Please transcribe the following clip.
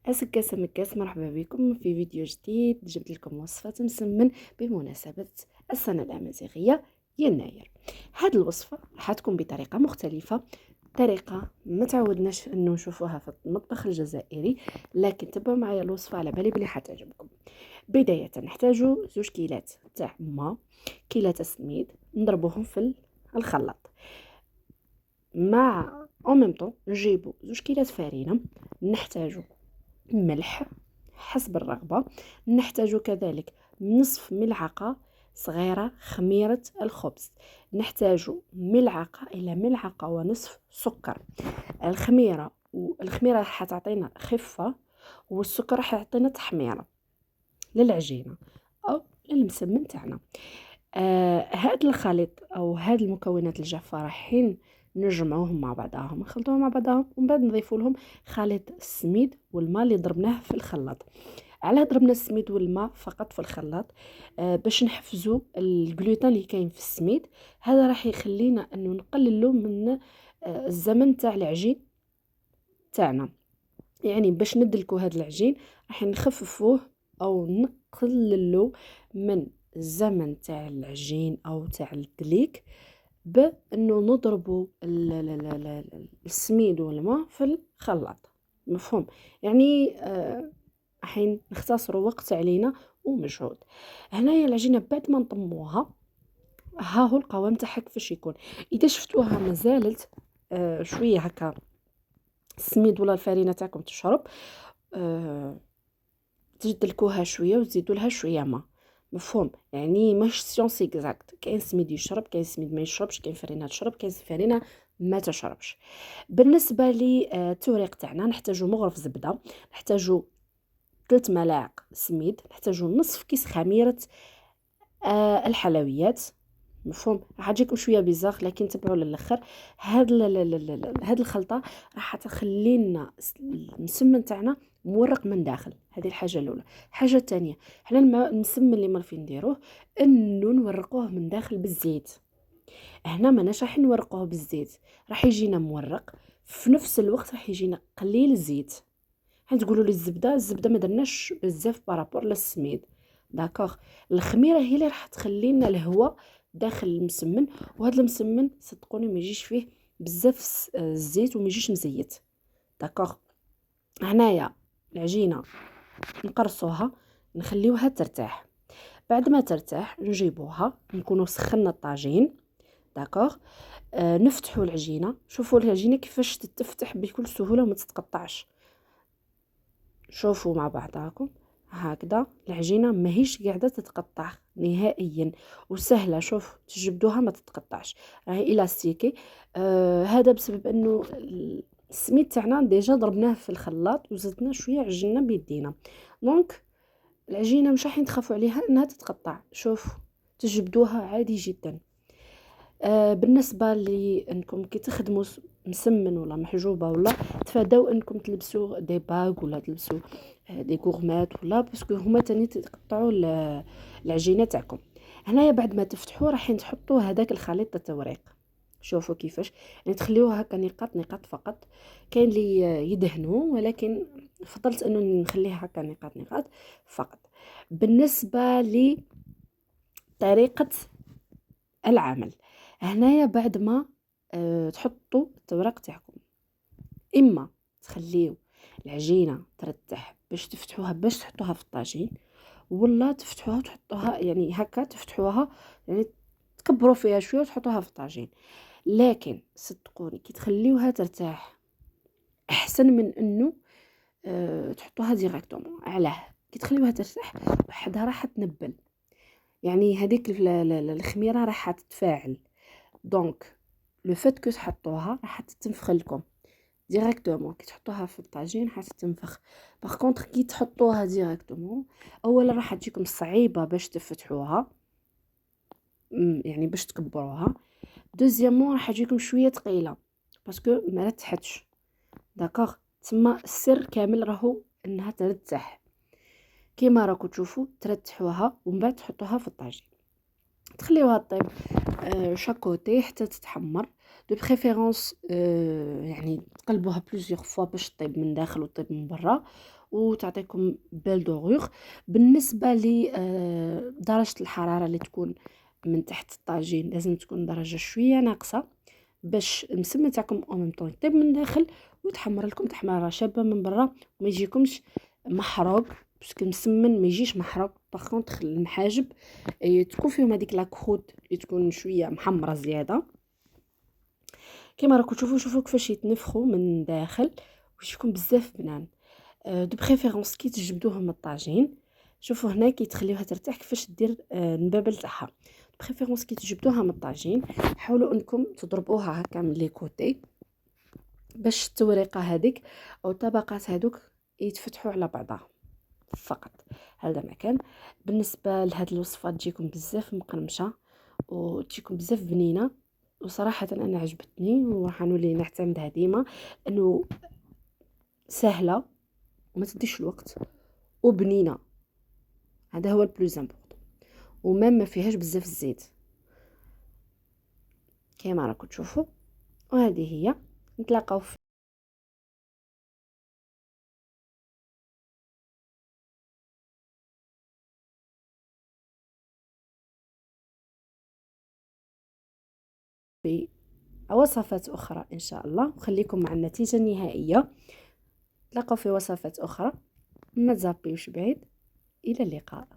أسكاس مرحبا بكم في فيديو جديد. جبت لكم وصفة مسمن بمناسبة السنة الأمازيغية يناير. هذه الوصفة راح تكون بطريقة مختلفة، طريقة ما تعودناش انه نشوفوها في المطبخ الجزائري، لكن تبعوا معايا الوصفة على بالي بلي حتعجبكم. بداية نحتاج 2 كيلات تاع ما، كيلات السميد نضربوهم في الخلاط مع او ميم طون نجيبو 2 كيلات فرينة، نحتاجو ملح حسب الرغبة، نحتاج كذلك نصف ملعقة صغيرة خميرة الخبز، نحتاج ملعقة إلى ملعقة ونصف سكر. الخميرة راح تعطينا خفة، والسكر راح يعطينا تحميرة للعجينة أو للمسمن تاعنا. هاد الخليط أو هاد المكونات الجافة رايحين نجمعوهم مع بعضهم، نخلطوهم مع بعضهم، ومن بعد نضيفوا لهم خليط السميد والماء اللي ضربناه في الخلاط. على ضربنا السميد والماء فقط في الخلاط باش نحفزوا الجلوتين اللي كاين في السميد. هذا راح يخلينا انه نقللوا من الزمن تاع العجين تاعنا، يعني باش ندلكوا هذا العجين راح نخففوه او نقللوا من الزمن تاع العجين او تاع الدليك، بانه نضربوا السميد والماء في الخلاط. مفهوم؟ يعني حين نختصروا وقت علينا ومجهود. هنايا العجينه بعد ما نطموها، ها هو القوام تاعها كيفاش يكون. اذا شفتوها مازالت شويه هكا السميد ولا الفرينه تاعكم تشرب، تدلكوها شويه وتزيدوا لها شويه ما. مفهوم؟ يعني ماهيش سيونس اكزاكت، كاين سميد يشرب، كاين سميد ما يشربش، كاين فرينه تشرب، كاين فرينه ما تشربش. بالنسبه للتوريق تاعنا نحتاجو مغرف زبده، نحتاجو 3 ملاعق سميد، نحتاجو نصف كيس خميره الحلويات. مفهوم؟ راح تجيكم شويه بيزاغ لكن تبعوا للاخر. هاد الخلطه راح تخلي لنا المسمن تاعنا مورق من داخل. هذه الحاجه الاولى. الحاجه الثانيه، حنا المسمن اللي مرفين نديروه انه نورقوه من داخل بالزيت. هنا ماناش راح نورقوه بالزيت، راح يجينا مورق في نفس الوقت راح يجينا قليل الزيت. تقولوا لي الزبده ما درناش بزاف بارابور للسميد، داكوغ. الخميره هي اللي راح تخلي لنا الهواء داخل المسمن، وهذا المسمن صدقوني ما يجيش فيه بزاف الزيت وما يجيش مزيت، داكوغ. هنايا العجينه نقرصوها نخليوها ترتاح. بعد ما ترتاح نجيبوها، نكونوا سخنا الطاجين، داكوغ. نفتحوا العجينه، شوفوا العجينه كيفاش تتفتح بكل سهوله وما تتقطعش. شوفوا مع بعضاكم هكذا العجينه ماهيش قاعده تتقطع نهائيا وسهله. شوف تجبدوها ما تتقطعش، راهي الاستيكي. هذا بسبب انه السميد تاعنا ديجا ضربناه في الخلاط وزدنا شويه عجننا بيدينا، دونك العجينه مش راح تخافوا عليها انها تتقطع. شوف تجبدوها عادي جدا. بالنسبه لانكم كي تخدموا مسمن ولا محجوبه، ولا تفاداو انكم تلبسوا دي باغ ولا تلبسوا دي غورمات، ولا باسكو هما تاني تقطعوا العجينه تاعكم. هنايا بعد ما تفتحوا راح تحطوا هذاك الخليط التوريق. شوفوا كيفاش، يعني تخليوه هكا نقاط نقاط فقط. كاين اللي يدهنوا، ولكن فضلت انه نخليه هكا نقاط نقاط فقط. بالنسبه لطريقه العمل، هنايا بعد ما تحطوا التورق تاعكم، اما تخليو العجينه ترتاح باش تفتحوها باش تحطوها في الطاجين، ولا تفتحوها وتحطوها يعني هكا تفتحوها، يعني تكبروا فيها شويه وتحطوها في الطاجين. لكن صدقوني كي تخليوها ترتاح احسن من انه تحطوها ديريكتومون. علاه؟ كي تخليوها ترتاح وحدها راح تنبل، يعني هذيك الخميره راح تتفاعل، دونك لو فات كو تحطوها راح تتنفخ لكم ديريكتومون. كي تحطوها في الطاجين راح تتنفخ. باغ كونطخ كي تحطوها ديريكتومون، اولا راح تجيكم صعيبه باش تفتحوها، يعني باش تكبروها. دوزيامون راح تجيكم شويه ثقيله باسكو ما رتحتش، داكوغ. تما السر كامل راهو انها ترتاح. كيما راكم تشوفوا ترتحوها ومن بعد تحطوها في الطاجين، تخليوها طيب شاكوتي حتى تتحمر. دو بريفيرونس يعني تقلبوها بلوزيغ فوا باش طيب من داخل وطيب من برا وتعطيكم بال دوغور. بالنسبة لدرجة الحرارة اللي تكون من تحت الطاجين لازم تكون درجة شوية ناقصة باش المسمن تاعكم او ميم طون يطيب من داخل ويتحمر لكم تحميره شابه من برا وما يجيكمش محروق، باسكو المسمن ما يجيش محروق. باغ كونطخ المحاجب تكون فيهم هذيك لا كروت اللي تكون شويه محمره زياده. كيما راكم تشوفوا شوفوا كيفاش يتنفخوا من داخل ويجيكم بزاف بنان. دو بريفيرونس كي تجبدوهم من الطاجين شوفوا هنا كي تخليوها ترتاح كيفاش دير النبابل تاعها. بريفيرونس كي تجبدوها من الطاجين حاولوا انكم تضربوها هكا من لي كوتي باش التوريقه هذيك او الطبقات هذوك يتفتحوا على بعضها فقط. هذا ما كان. بالنسبه لهاد الوصفه تجيكم بزاف مقرمشه وتجيكم بزاف بنينه، وصراحه انا عجبتني وراح نولي نعتمدها ديما، انه سهله وما تديش الوقت وبنينه. هذا هو البلوز امبورطون، وما ما فيهاش بزاف الزيت كيما راكم تشوفوا. وهذه هي، نتلاقاو في وصفات أخرى إن شاء الله، وخليكم مع النتيجة النهائية. نتلاقاو في وصفات أخرى، ما تزابيوش بعيد. إلى اللقاء.